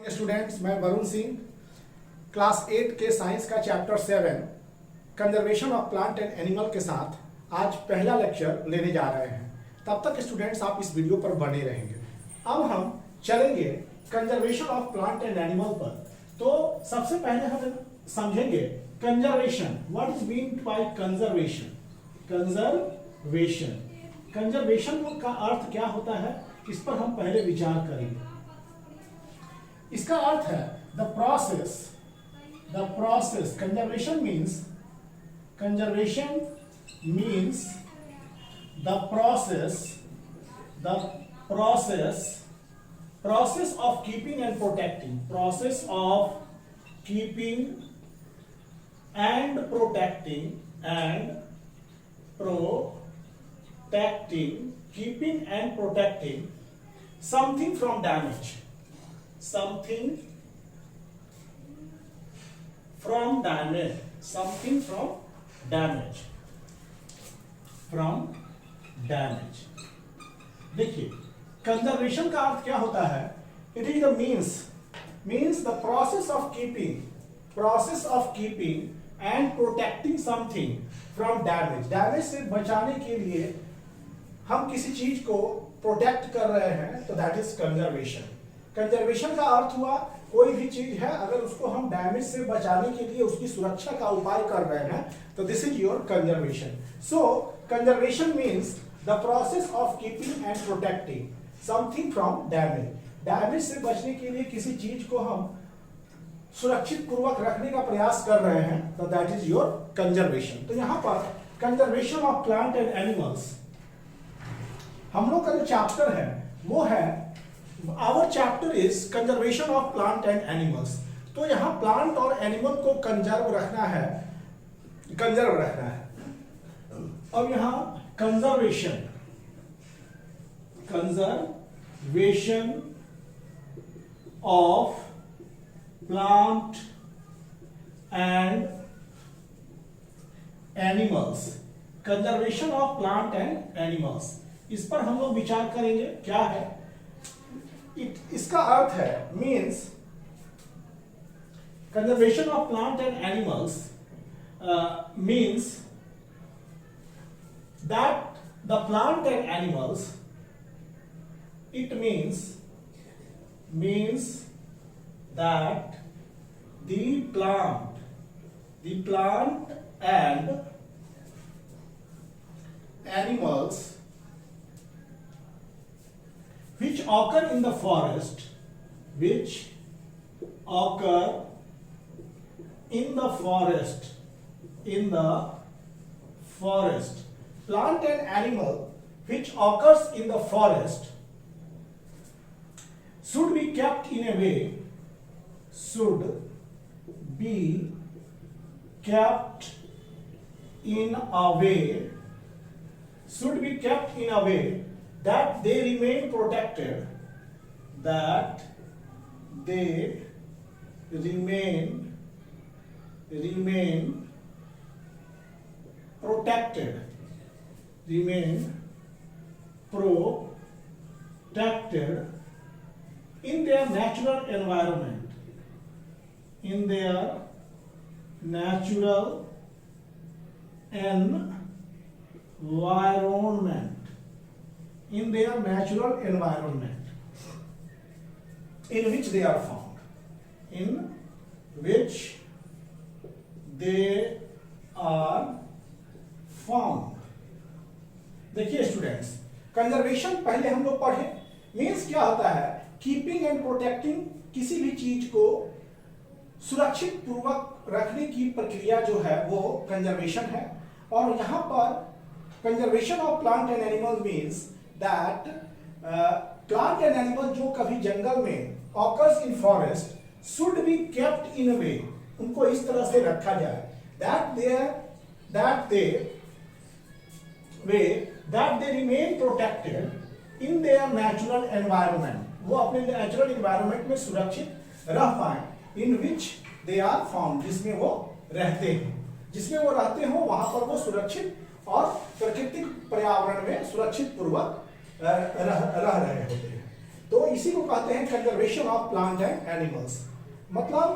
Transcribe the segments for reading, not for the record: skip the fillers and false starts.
Students, मैं Varun Singh class 8 के science का chapter 7 conservation of plant and animal के साथ आज पहला लेक्चर लेने जा रहे हैं। तब तक स्टूडेंट्स आप इस वीडियो पर बने रहेंगे। अब हम चलेंगे conservation of plant and animal पर। तो सबसे पहले हम समझेंगे conservation. What is mean by conservation? Conservation conservation का अर्थ क्या होता है, इस पर हम पहले विचार करेंगे। इसका अर्थ है the process conservation means the process of keeping and protecting something from damage. देखिए कंजर्वेशन का अर्थ क्या होता है? It is the means the process of keeping and protecting something from damage से बचाने के लिए हम किसी चीज को प्रोटेक्ट कर रहे हैं, तो दैट इज कंजर्वेशन का अर्थ हुआ कोई भी चीज है, अगर उसको हम डैमेज से बचाने के लिए उसकी सुरक्षा का उपाय कर रहे हैं, तो this is your conservation. So conservation means the process of keeping and protecting something from damage से बचने के लिए किसी चीज को हम सुरक्षित पूर्वक रखने का प्रयास कर रहे हैं, तो दैट इज योर कंजर्वेशन। तो यहां पर conservation of plant and animals हम लोग का जो चैप्टर है वो है, our chapter is conservation of plant and animals. तो यहां प्लांट और एनिमल को कंजर्व रखना है। अब यहां conservation of plant and animals, conservation of plant and animals, इस पर हम लोग विचार करेंगे। क्या है इसका अर्थ है? Means conservation of plant and animals means that the plant and animals, it means that the plant and animals which occur in the forest, plant and animal which occurs in the forest should be kept in a way that they remain protected, in their natural environment, in which they are found. देखिए students, conservation पहले हम लोग पढ़े। Means क्या होता है? Keeping and protecting, किसी भी चीज को सुरक्षित पूर्वक रखने की प्रक्रिया जो है वो कंजर्वेशन है। और यहां पर conservation of plant and animal means that plant and animal जो कभी जंगल में occurs in forest should be kept in a way, उनको इस तरह से रखा जाए that they remain protected in their natural environment, वो अपने नेचुरल एनवायरनमेंट में सुरक्षित रह पाए, इन विच दे आर फाउंड, जिसमें वो रहते हो वहां पर वो सुरक्षित और प्राकृतिक पर्यावरण में सुरक्षित पूर्वक रह रहे होते हैं। तो इसी को कहते हैं conservation of plant and animals. मतलब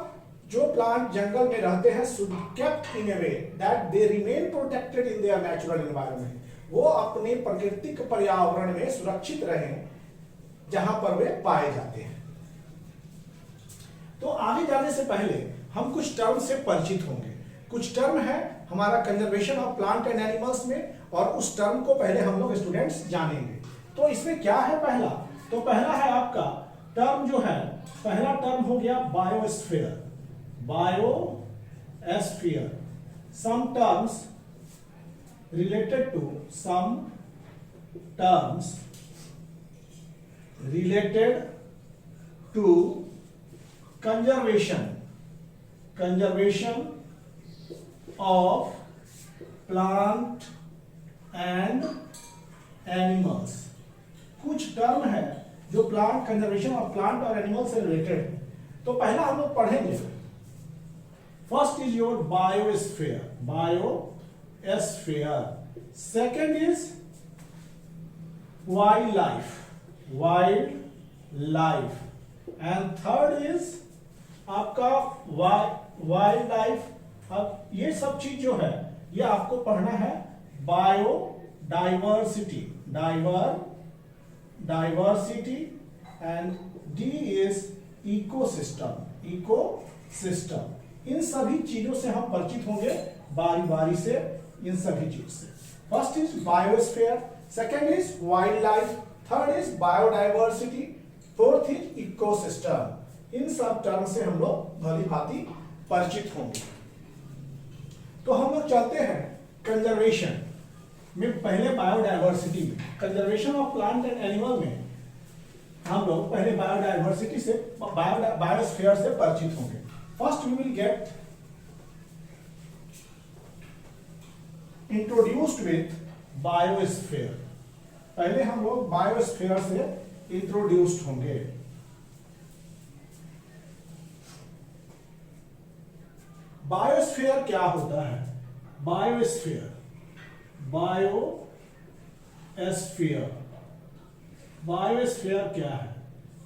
जो प्लांट जंगल में रहते हैं should kept in A way that they remain protected in their natural environment, वो अपने प्राकृतिक पर्यावरण में सुरक्षित रहें जहां पर वे पाए जाते हैं। तो आगे जाने से पहले हम कुछ टर्म से परिचित होंगे। कुछ टर्म है हमारा conservation of plant and animals में, और उस टर्म को पहले हम लोग स्टूडेंट्स जानेंगे। तो इसमें क्या है पहला, तो पहला है आपका टर्म जो है, पहला टर्म हो गया biosphere. Biosphere, some terms related to some terms related to conservation of plant and animals। कुछ टर्म है जो प्लांट कंजर्वेशन ऑफ प्लांट और एनिमल से रिलेटेड है। तो पहला हम लोग पढ़ेंगे, first is your biosphere, second is wildlife, and third is आपका wildlife। अब ये सब चीज जो है ये आपको पढ़ना है biodiversity, diversity, and D is ecosystem। इन सभी चीजों से हम परिचित होंगे बारी बारी से, इन सभी चीज से। First is biosphere, second is wild life, third is biodiversity, fourth is ecosystem. इन सब टर्म से हम लोग भली भांति परिचित होंगे। तो हम लोग चलते हैं कंजर्वेशन में, पहले बायोडाइवर्सिटी में। Conservation of plant and animal में हम लोग पहले बायोडाइवर्सिटी से, बायोस्फीयर से परिचित होंगे। First we will get introduced with biosphere. पहले हम लोग बायोस्फीयर से इंट्रोड्यूस्ड होंगे। बायोस्फीयर क्या होता है? बायोस्फीयर क्या है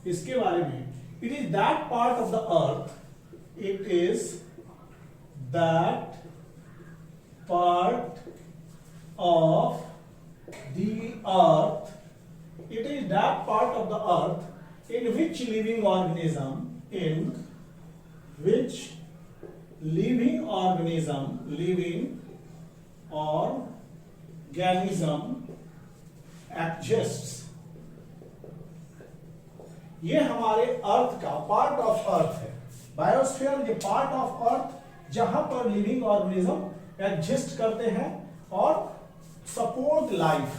इसके बारे में, it is that part of the earth, it is that part of the earth, it is that part of the earth in which living organism exists। ये हमारे अर्थ का पार्ट ऑफ अर्थ है। बायोस्फीयर ये पार्ट ऑफ अर्थ जहां पर living organism exist करते हैं और सपोर्ट लाइफ,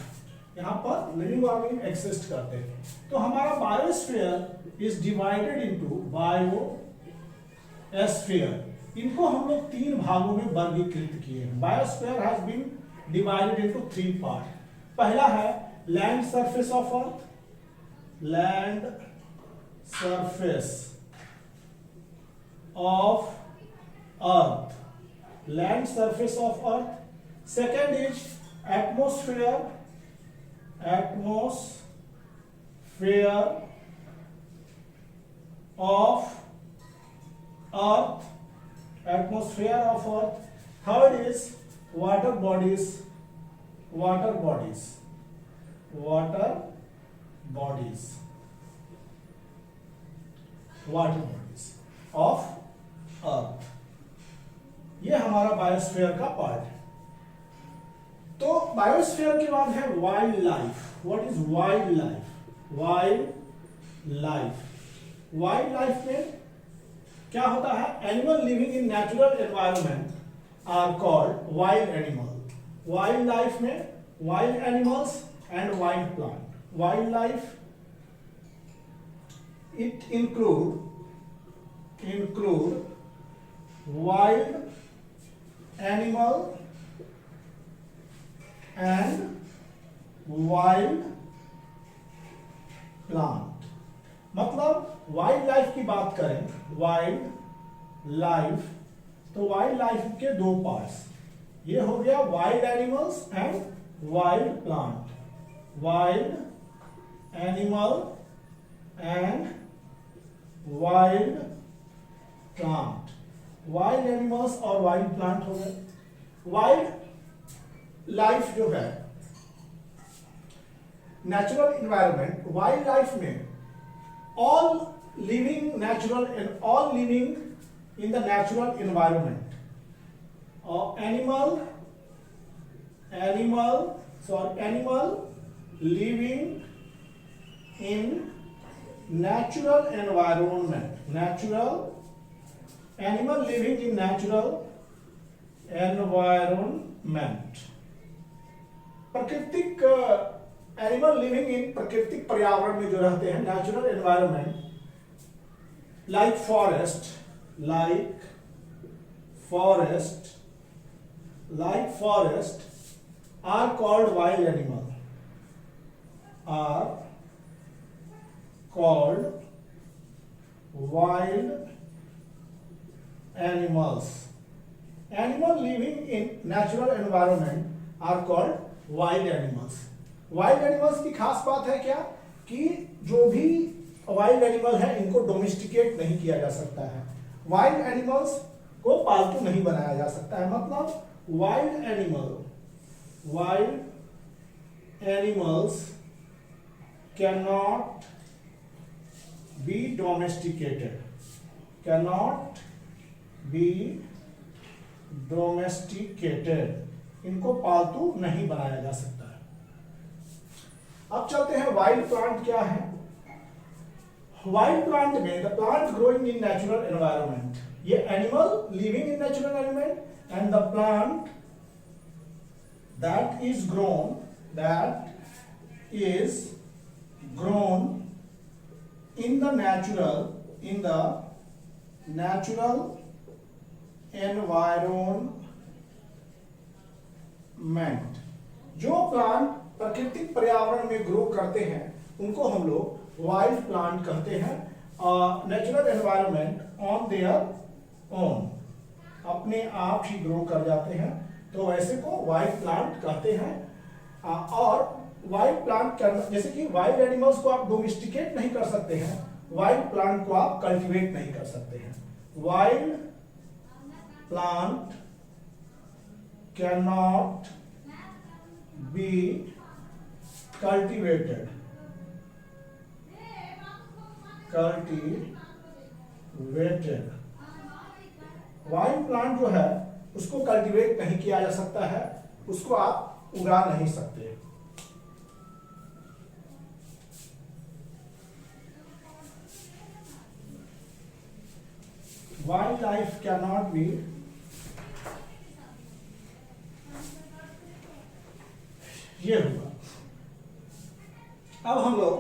यहां पर लिविंग ऑर्गेनिज्म एग्जिस्ट करते हैं। तो हमारा biosphere is divided into biosphere. इनको हम लोग तीन भागों में वर्गीकृत किए हैं। Biosphere has been divided into three part. पहला है land surface of earth, land surface of earth, land surface of earth। second is atmosphere of earth, third is water bodies of अर्थ। ये हमारा बायोस्फीयर का पार्ट है। तो biosphere के बाद है wild life. What is wild life? Wild life में क्या होता है? Animal living in natural environment are called wild animal. Wild life में wild animals and wild plant. Wild life it include wild animal and wild plant। मतलब wild life की बात करें, wild life, तो वाइल्ड लाइफ के दो parts, ये हो गया wild animals and wild plant. Wild animal and wild plant. Wild animals और वाइल्ड प्लांट हो गए। वाइल्ड लाइफ जो है, नेचुरल इन्वायरमेंट, वाइल्ड लाइफ में all living natural and all living in the natural environment और animal living in natural environment, animal living in natural environment, प्राकृतिक animal living इन प्राकृतिक पर्यावरण में जो रहते हैं, natural environment, like forest are called wild animal, are called wild animals. Animal living in natural environment are called wild animals. Wild animals की खास बात है क्या कि जो भी वाइल्ड एनिमल है इनको डोमेस्टिकेट नहीं किया जा सकता है। वाइल्ड एनिमल्स को पालतू नहीं बनाया जा सकता है। मतलब wild animals cannot be domesticated, इनको पालतू नहीं बनाया जा सकता है। अब चलते हैं वाइल्ड प्लांट क्या है। वाइल्ड प्लांट में the plant growing in natural environment, ये animal living in natural environment and the plant that is grown in the natural environment। जो प्लांट प्राकृतिक पर्यावरण में ग्रो करते हैं उनको हम लोग वाइल्ड प्लांट कहते हैं। Natural environment on their own, अपने आप ही ग्रो कर जाते हैं, तो वैसे को वाइल्ड प्लांट कहते हैं। और वाइल्ड प्लांट जैसे कि वाइल्ड एनिमल्स को आप डोमेस्टिकेट नहीं कर सकते हैं, वाइल्ड प्लांट को आप कल्टीवेट नहीं कर सकते हैं। Wild plant can not be cultivated, wild plant जो है उसको कल्टीवेट नहीं किया जा सकता है, उसको आप उगा नहीं सकते। Wild life can not be ये हुआ। अब हम लोग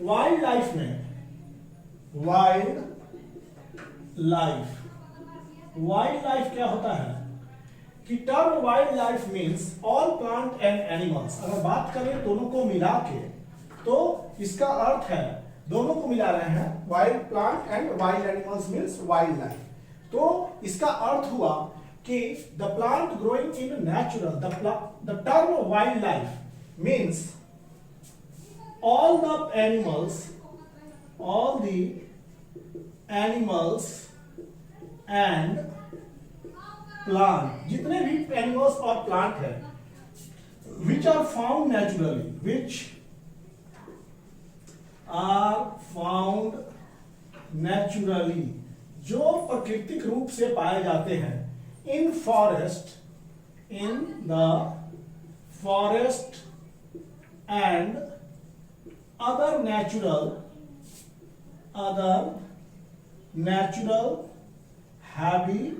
वाइल्ड लाइफ में वाइल्ड लाइफ क्या होता है कि term wild life means all plant and animals. अगर बात करें दोनों को मिला के तो इसका अर्थ है, दोनों को मिला रहे हैं, wild plant and wild animals means wild life. तो इसका अर्थ हुआ कि the plant growing in natural, the term wild life means all the animals and plant, जितने भी एनिमल्स और प्लांट है which are found naturally, जो प्राकृतिक रूप से पाए जाते हैं in the forest and other natural habitat।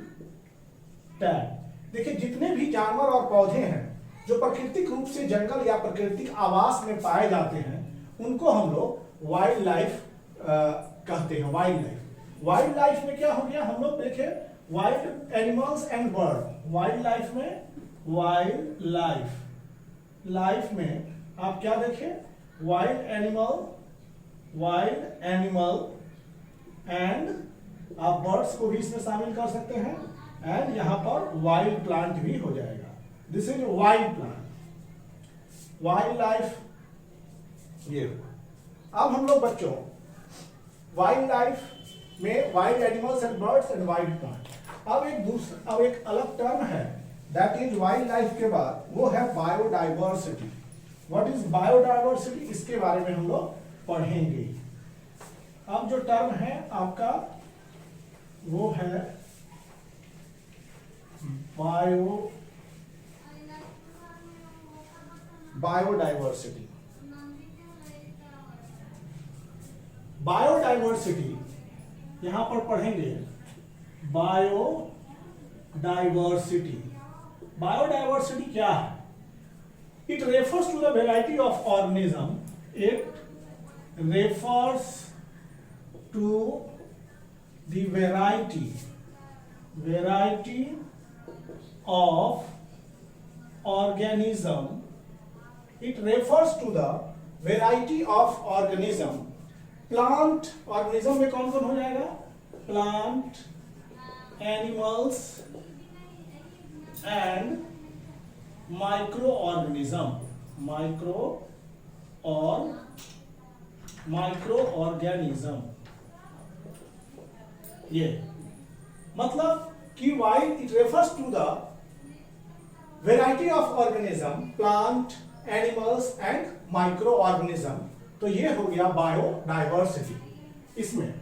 देखिए जितने भी जानवर और पौधे हैं जो प्राकृतिक रूप से जंगल या प्राकृतिक आवास में पाए जाते हैं उनको हम लोग वाइल्ड लाइफ कहते हैं। वाइल्ड लाइफ में क्या हो गया, हम लोग देखे wild animals and bird. Wild life में आप क्या देखें, वाइल्ड एनिमल एंड आप बर्ड्स को भी इसमें शामिल कर सकते हैं, एंड यहां पर वाइल्ड प्लांट भी हो जाएगा। This is wild plant. Wild life ये हुआ। अब हम लोग बच्चों वाइल्ड लाइफ में wild animals and birds and wild plant, अब एक अलग टर्म है दैट इज वाइल्ड लाइफ के बाद, वो है बायोडाइवर्सिटी। व्हाट इज बायोडाइवर्सिटी, इसके बारे में हम लोग पढ़ेंगे। अब जो टर्म है आपका वो है बायोडाइवर्सिटी। बायोडाइवर्सिटी यहां पर पढ़ेंगे बायोडाइवर्सिटी। बायोडाइवर्सिटी क्या है? It refers to the variety of organism, it refers to the variety of organism, it refers to the variety of organism। Plant organism में कौन कौन हो जाएगा? Plant, animals and micro organism. ये मतलब कि while it refers to the variety of organism, plant, animals and microorganism, तो ये हो गया बायोडाइवर्सिटी। इसमें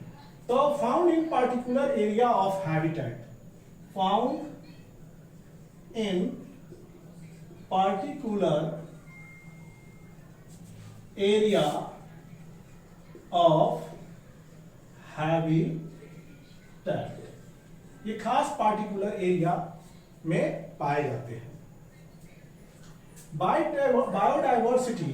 तो found in particular area of habitat, found in particular area of habitat, ये खास पार्टिकुलर एरिया में पाए जाते हैं। बायोडाइवर्सिटी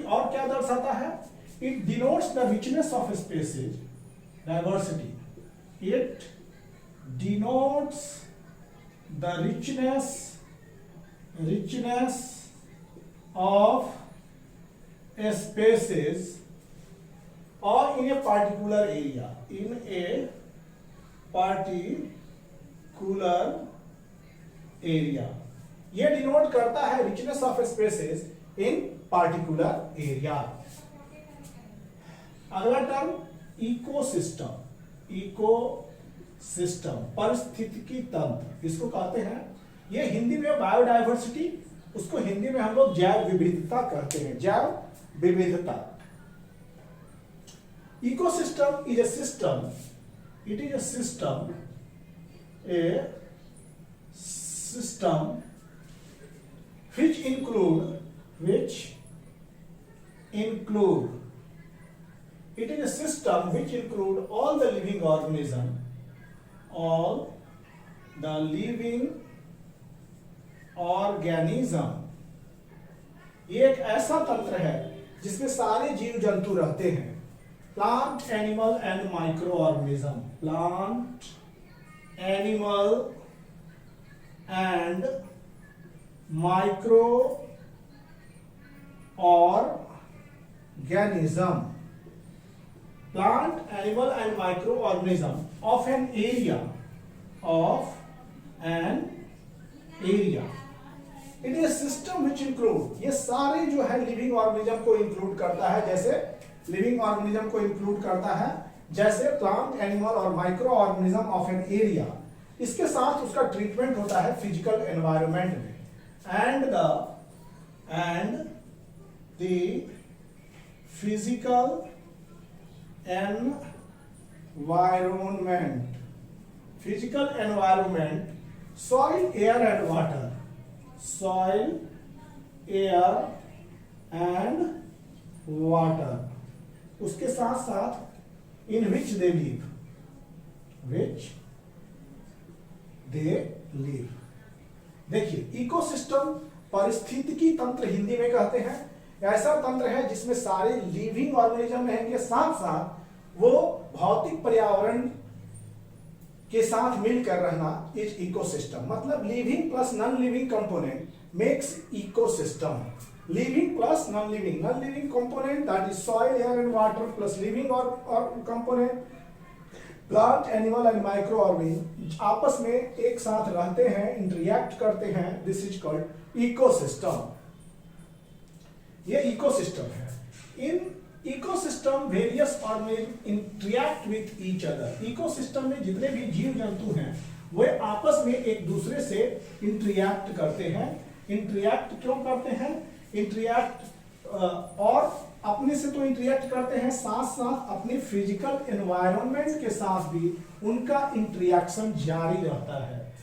और क्या दर्शाता है? It denotes the richness of species. Diversity, it denotes the richness of species or in a particular area, ये डिनोट करता है richness of species in particular area। अगला टर्म इकोसिस्टम, परिस्थितिकी तंत्र, इसको कहते हैं। ये हिंदी में बायोडाइवर्सिटी, उसको हिंदी में हम लोग जैव विविधता कहते हैं, जैव विविधता। Ecosystem is a system, it is a system which include it is a system which include all the living organism, ये एक ऐसा तंत्र है जिसमें सारे जीव जंतु रहते हैं। Plant, animal and micro organism, plant, animal and micro organism, plant, animal and micro organism of an area, it is system which include, ये सारे जो है लिविंग ऑर्गेनिज्म को इंक्लूड करता है। जैसे लिविंग ऑर्गेनिज्म को इंक्लूड करता है, जैसे प्लांट, एनिमल और micro organism of an area. इसके साथ उसका ट्रीटमेंट होता है फिजिकल एनवायरनमेंट में, and the physical environment, soil, air and water, soil, air and water, उसके साथ साथ in which they live, देखिए इकोसिस्टम, पारिस्थितिकी तंत्र हिंदी में कहते हैं, ऐसा तंत्र है जिसमें सारे लिविंग ऑर्गेनिज्म रहेंगे, साथ साथ वो भौतिक पर्यावरण के साथ मिलकर रहना इज इकोसिस्टम। मतलब living plus non living component makes ecosystem. Living plus non living component, that is soil, air and water, plus living और component plant, animal and micro आपस में एक साथ रहते हैं, इंटरेक्ट करते हैं, दिस इज कॉल्ड इकोसिस्टम। ये इकोसिस्टम है। In ecosystem various organism interact with each other. Ecosystem में जितने भी जीव जंतु हैं वे आपस में एक दूसरे से इंटरेक्ट करते हैं। इंटरेक्ट क्यों करते हैं? इंटरेक्ट और अपने से तो इंटरेक्ट करते हैं, साथ साथ अपने फिजिकल एनवायरनमेंट के साथ भी उनका इंटरेक्शन जारी रहता है।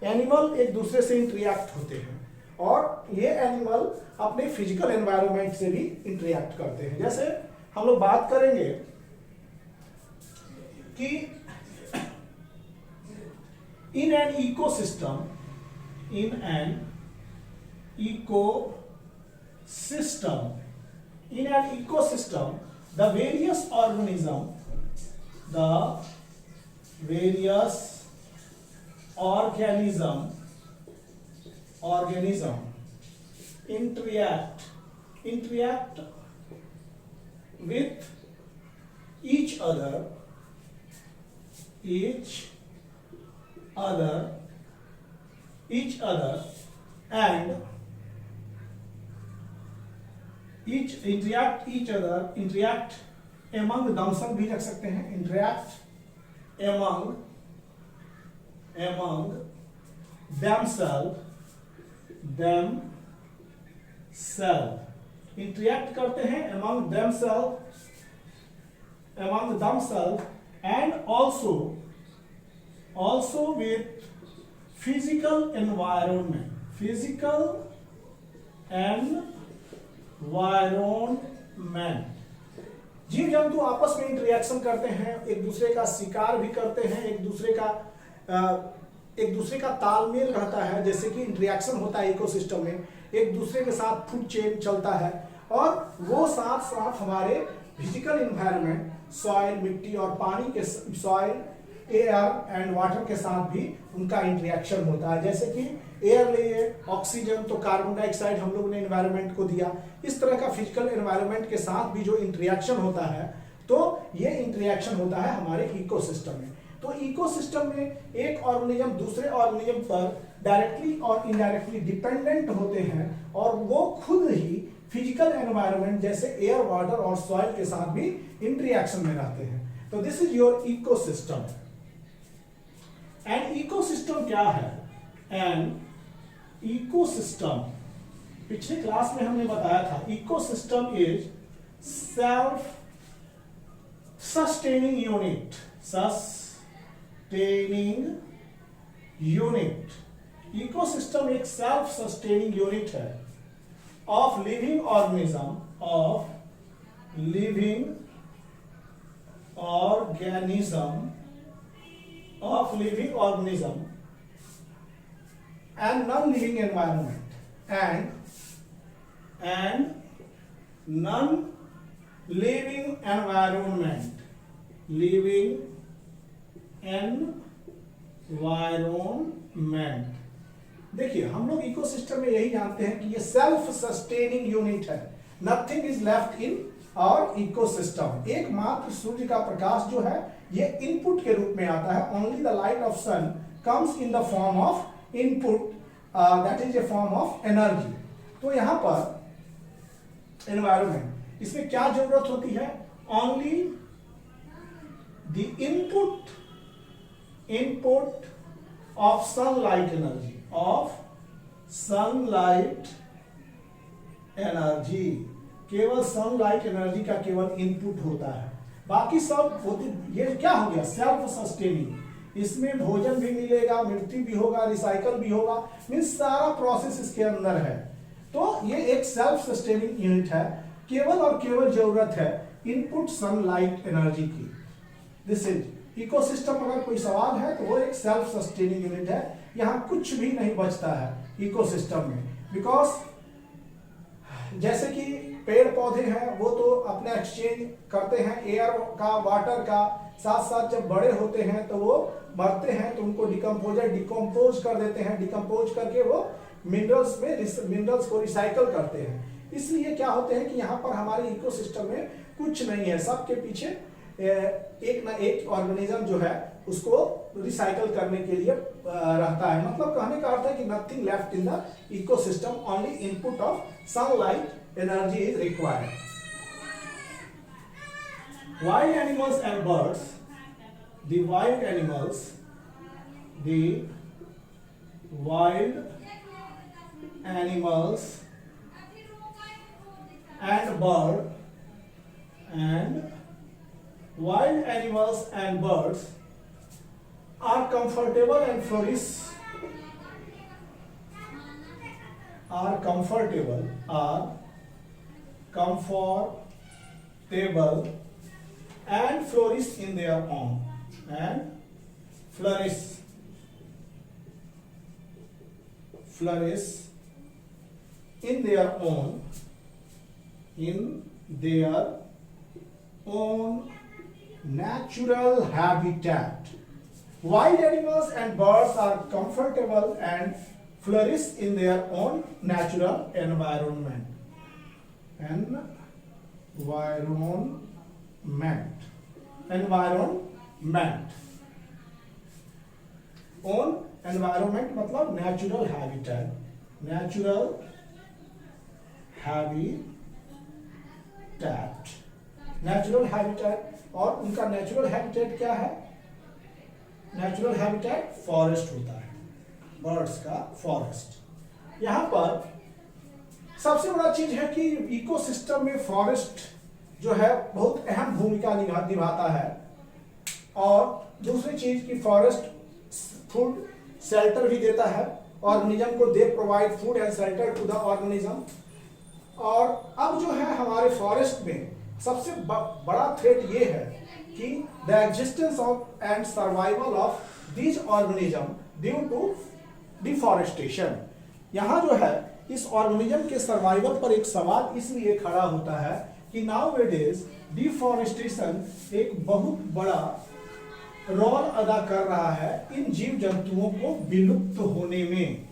एनिमल एक दूसरे से इंटरेक्ट होते हैं और ये एनिमल अपने फिजिकल एनवायरनमेंट से भी इंटरेक्ट करते हैं। जैसे हम लोग बात करेंगे कि in an ecosystem, in an ecosystem, in an ecosystem the various organism interact with each other and interact among themselves भी रख सकते हैं, interact among themselves interact करते हैं among themselves and also with physical environment जीव जंतु आपस में इंटरेक्शन करते हैं, एक दूसरे का शिकार भी करते हैं, एक दूसरे का तालमेल रहता है। जैसे कि इंटरेक्शन होता है इकोसिस्टम में, एक दूसरे के साथ फूड चेन चलता है और वो साथ साथ हमारे फिजिकल एनवायरनमेंट, सॉइल, मिट्टी और पानी के, सॉइल, एयर एंड वाटर के साथ भी उनका इंटरेक्शन होता है। जैसे कि एयर लिए ऑक्सीजन तो कार्बन डाइऑक्साइड हम लोग ने एनवायरनमेंट को दिया। इस तरह का फिजिकल एनवायरनमेंट के साथ भी जो इंटरेक्शन होता है, तो ये इंटरेक्शन होता है हमारे इकोसिस्टम में। तो इकोसिस्टम में एक ऑर्गेनिज्म दूसरे ऑर्गेनिज्म पर डायरेक्टली और इनडायरेक्टली डिपेंडेंट होते हैं और वो खुद ही फिजिकल एनवायरनमेंट जैसे एयर, वाटर और सॉइल के साथ भी इंटरेक्शन में रहते हैं। तो this is your ecosystem. And ecosystem क्या है? एंड इकोसिस्टम पिछले क्लास में हमने बताया था, ecosystem is self sustaining unit. Ecosystem एक सेल्फ सस्टेनिंग यूनिट है of living organism and non-living environment and non-living environment देखिए, हम लोग इकोसिस्टम में यही जानते हैं कि ये सेल्फ सस्टेनिंग यूनिट है। Nothing is left in our ecosystem. एकमात्र सूर्य का प्रकाश जो है ये इनपुट के रूप में आता है। Only the light of sun comes in the form of input, that is a form of energy. तो यहां पर एनवायरनमेंट, इसमें क्या जरूरत होती है? Only the input of sunlight energy, केवल सनलाइट एनर्जी का केवल इनपुट होता है, बाकी सब होती। ये क्या हो गया? Self sustaining. इसमें भोजन भी मिलेगा, मृत्यु भी होगा, रिसाइकल भी होगा, मीन्स सारा प्रोसेस इसके अंदर है। तो ये एक सेल्फ सस्टेनिंग यूनिट है। केवल और केवल जरूरत है इनपुट सनलाइट एनर्जी की। This is ecosystem. अगर कोई सवाल है तो वो एक सेल्फ सस्टेनिंग यूनिट है। यहां कुछ भी नहीं बचता है इकोसिस्टम में, बिकॉज जैसे कि पेड़ पौधे हैं वो तो अपना एक्सचेंज करते हैं, एयर का, वाटर का, साथ साथ जब बड़े होते हैं तो वो मरते हैं तो उनको डिकम्पोज कर देते हैं। डिकम्पोज करके वो मिनरल्स को रिसाइकल करते हैं। इसलिए क्या होते हैं कि यहाँ पर हमारे इकोसिस्टम में कुछ नहीं है, सबके पीछे एक ना एक ऑर्गेनिज्म जो है उसको रिसाइकल करने के लिए रहता है। मतलब कहने का अर्थ है कि nothing left in the ecosystem, only input of sunlight energy is required. Wild animals and birds, the wild animals and birds are comfortable and flourish in their own flourish in their own natural habitat. Wild animals and birds are comfortable and flourish in their own natural environment. Own environment मतलब natural habitat, और उनका natural habitat क्या है? Natural habitat forest होता है, birds का forest. यहाँ पर सबसे बड़ा चीज है कि इकोसिस्टम में फॉरेस्ट जो है बहुत अहम भूमिका निभाता है। और दूसरी चीज कि फॉरेस्ट फूड शेल्टर भी देता है ऑर्गेनिज्म को, they provide food and shelter to the organism. और अब जो है हमारे फॉरेस्ट में सबसे बड़ा थ्रेट ये है कि the existence of and survival of these organism due to deforestation. यहाँ जो है इस ऑर्गेनिज्म के सर्वाइवल पर एक सवाल इसलिए खड़ा होता है कि नाउअडेज डिफॉरेस्टेशन एक बहुत बड़ा रोल अदा कर रहा है इन जीव जंतुओं को विलुप्त होने में।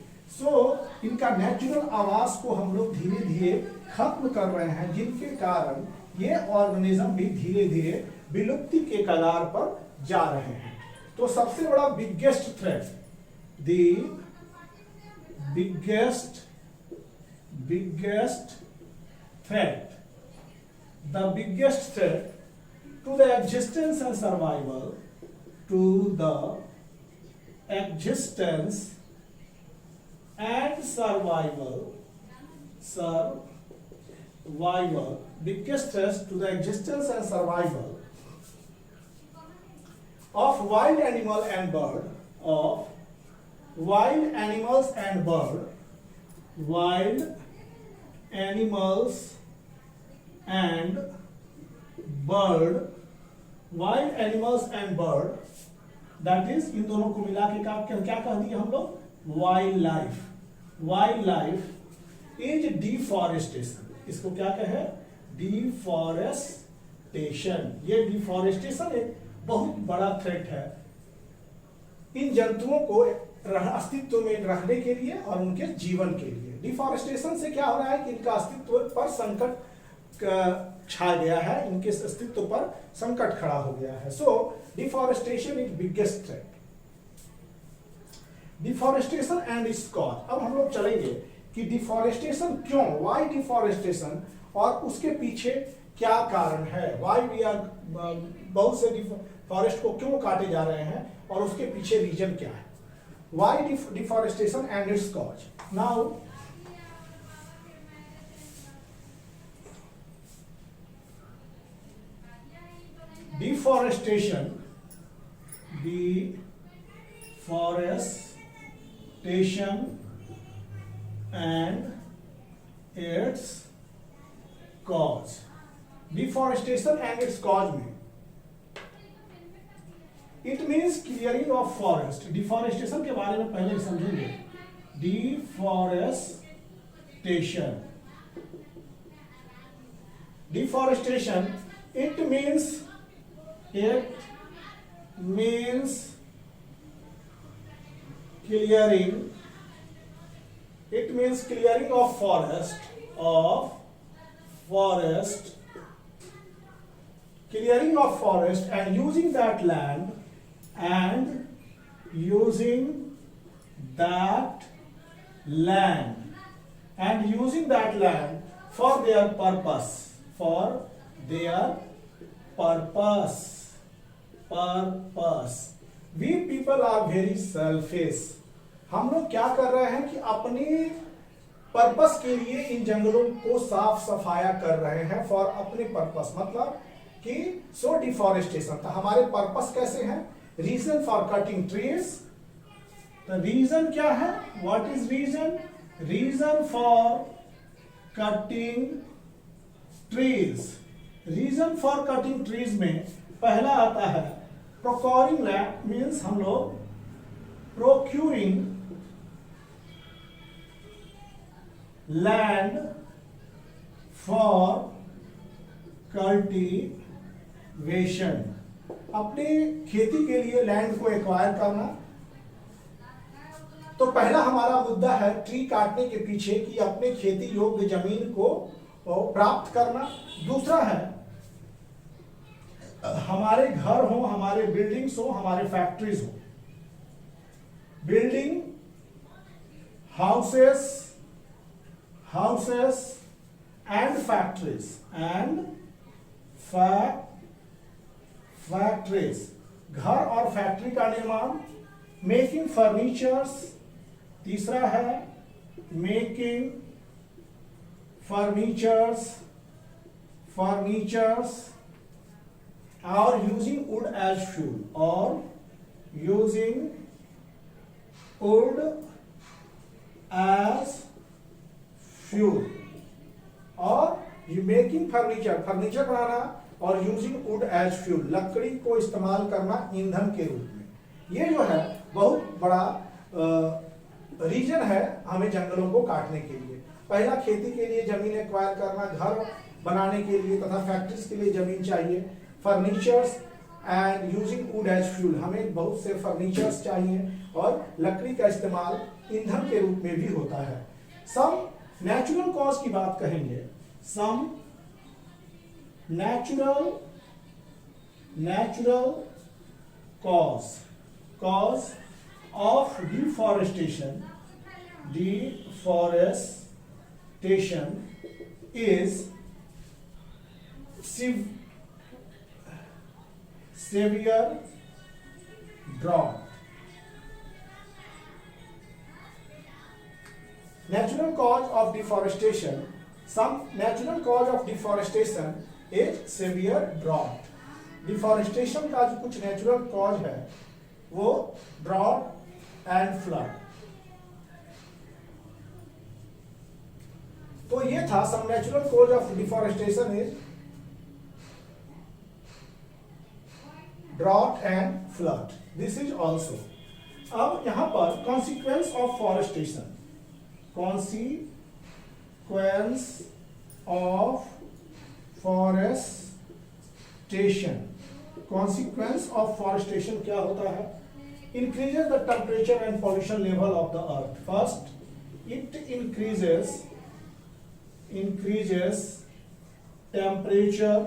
इनका नेचुरल आवास को हम लोग धीरे धीरे खत्म कर रहे हैं, जिनके कारण ये ऑर्गेनिज्म भी धीरे धीरे विलुप्ति के कगार पर जा रहे हैं। तो सबसे बड़ा biggest threat, biggest threat to the existence and survival biggest threat to the existence and survival of wild animals and birds that is in दोनों को मिला के क्या कह दिए हम लोग? Wild life is deforestation. इसको क्या कहे? डिफॉरेस्टेशन। ये डिफॉरेस्टेशन एक बहुत बड़ा थ्रेट है इन जंतुओं को अस्तित्व में रखने के लिए और उनके जीवन के लिए। डिफॉरेस्टेशन से क्या हो रहा है कि इनका अस्तित्व पर संकट छा गया है, इनके अस्तित्व पर संकट खड़ा हो गया है। So deforestation is biggest threat. Deforestation and its cause. अब हम लोग चलेंगे कि डिफॉरेस्टेशन क्यों, व्हाई डिफॉरेस्टेशन, और उसके पीछे क्या कारण है, व्हाई वी आर बहुत से फॉरेस्ट को क्यों काटे जा रहे हैं और उसके पीछे रीजन क्या है। Why deforestation and its cause. Now deforestation and its cause। Deforestation and its cause में it means clearing of forest. Deforestation के बारे में पहले समझेंगे। Deforestation it means clearing of forest and using that land and using that land and using that land for their purpose, purpose. We people are very selfish. हम लोग क्या कर रहे हैं कि अपनी पर्पस के लिए इन जंगलों को साफ सफाया कर रहे हैं, फॉर अपने पर्पस, मतलब कि सो डिफॉरेस्टेशन। तो हमारे पर्पस कैसे हैं? रीजन फॉर कटिंग ट्रीज, तो रीजन क्या है? What is reason? Reason for cutting trees, reason for cutting trees में पहला आता है प्रोक्योरिंग लैंड, मीन्स हम लोग प्रोक्यूरिंग लैंड फॉर कल्टीवेशन, अपने खेती के लिए लैंड को एक्वायर करना। तो पहला हमारा मुद्दा है ट्री काटने के पीछे कि अपने खेती योग्य जमीन को प्राप्त करना। दूसरा है हमारे घर हो, हमारे बिल्डिंग्स हो, हमारे फैक्ट्रीज हो, बिल्डिंग houses and factories घर और फैक्ट्री का निर्माण, मेकिंग फर्नीचर्स। तीसरा है मेकिंग फर्नीचर्स और यूजिंग वुड एज फ्यूल, और यूजिंग वुड एज फ्यूल, और मेकिंग फर्नीचर बनाना और यूजिंग वुड एज फ्यूल, लकड़ी को इस्तेमाल करना ईंधन के रूप में। ये जो है बहुत बड़ा रीजन है हमें जंगलों को काटने के लिए। पहला खेती के लिए जमीन एक्वायर करना, घर बनाने के लिए तथा फैक्ट्रीज के लिए जमीन चाहिए, furnitures and using wood as fuel, हमें बहुत से फर्नीचर्स चाहिए और लकड़ी का इस्तेमाल ईंधन के रूप में भी होता है। सम नेचुरल कॉज की बात कहेंगे, some natural cause of deforestation is severe drought. Natural cause of deforestation, some natural cause of deforestation is severe drought. Deforestation का जो कुछ नेचुरल कॉज है वो ड्रॉट एंड फ्लड। तो ये था some natural cause of deforestation is drought and flood, this is also. अब यहां पर consequence of forestation, consequence of forestation, consequence of forestation क्या होता है? Increases the temperature and pollution level of the earth. First, it increases temperature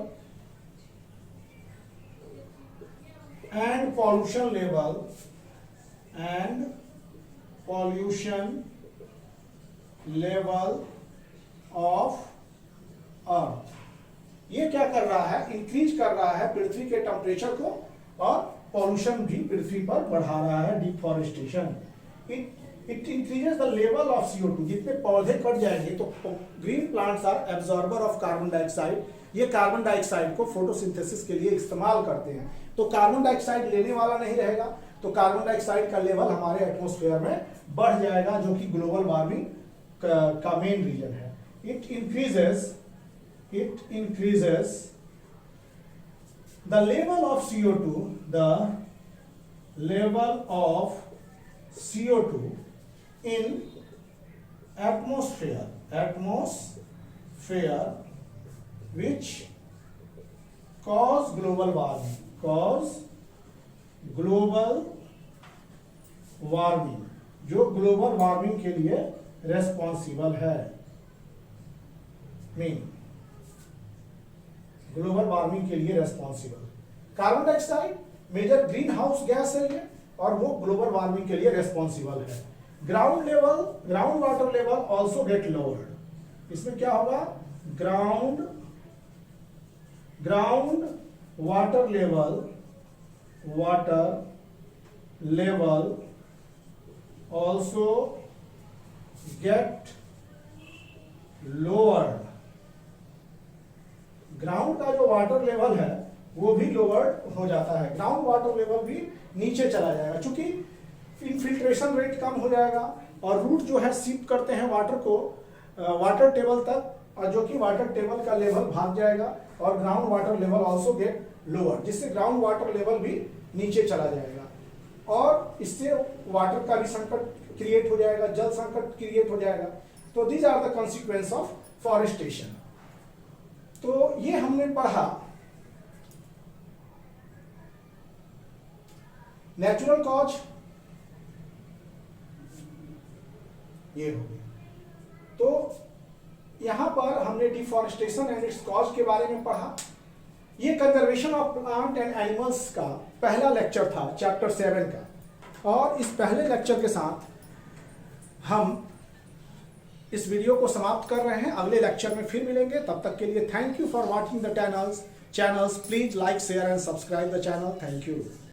and pollution level of earth. ये क्या कर रहा है? इंक्रीज कर रहा है पृथ्वी के टेम्परेचर को और पॉल्यूशन भी पृथ्वी पर बढ़ा रहा है, deforestation. It increases the level of CO2, जितने पौधे कट जाएंगे तो green plants are absorber of carbon dioxide, ये कार्बन डाइऑक्साइड को फोटोसिंथेसिस के लिए इस्तेमाल करते हैं। तो कार्बन डाइऑक्साइड लेने वाला नहीं रहेगा तो कार्बन डाइऑक्साइड का लेवल हमारे एटमॉस्फेयर में बढ़ जाएगा, जो कि ग्लोबल वार्मिंग का मेन रीजन है। It increases the level of CO2 in atmosphere which cause global warming, जो ग्लोबल वार्मिंग के लिए रेस्पॉन्सिबल है। ग्लोबल वार्मिंग के लिए responsible carbon dioxide major green house gas है ये, और वो ग्लोबल वार्मिंग के लिए रेस्पॉन्सिबल है। Ground water level also get lowered. इसमें क्या होगा, ground water level also get lowered. Ground का जो वाटर लेवल है वो भी लोअर्ड हो जाता है, ग्राउंड वाटर लेवल भी नीचे चला जाएगा, क्योंकि इनफिल्ट्रेशन रेट कम हो जाएगा और रूट जो है सीप करते हैं वाटर को वाटर टेबल तक, और जो कि वाटर टेबल का लेवल भाग जाएगा और ground water level also get lower, जिससे ग्राउंड वाटर लेवल भी नीचे चला जाएगा और इससे वाटर का भी संकट क्रिएट हो जाएगा, जल संकट क्रिएट हो जाएगा। तो these are the consequence of forestation. तो ये हमने पढ़ा नेचुरल कॉज, ये हो गया। तो यहां पर हमने डिफॉरेस्टेशन एंड इट्स कॉज के बारे में पढ़ा। ये conservation of plant and animals का पहला लेक्चर था चैप्टर 7 का, और इस पहले लेक्चर के साथ हम इस वीडियो को समाप्त कर रहे हैं। अगले लेक्चर में फिर मिलेंगे, तब तक के लिए thank you for watching the channels. Please like, share and subscribe the channel. Thank you.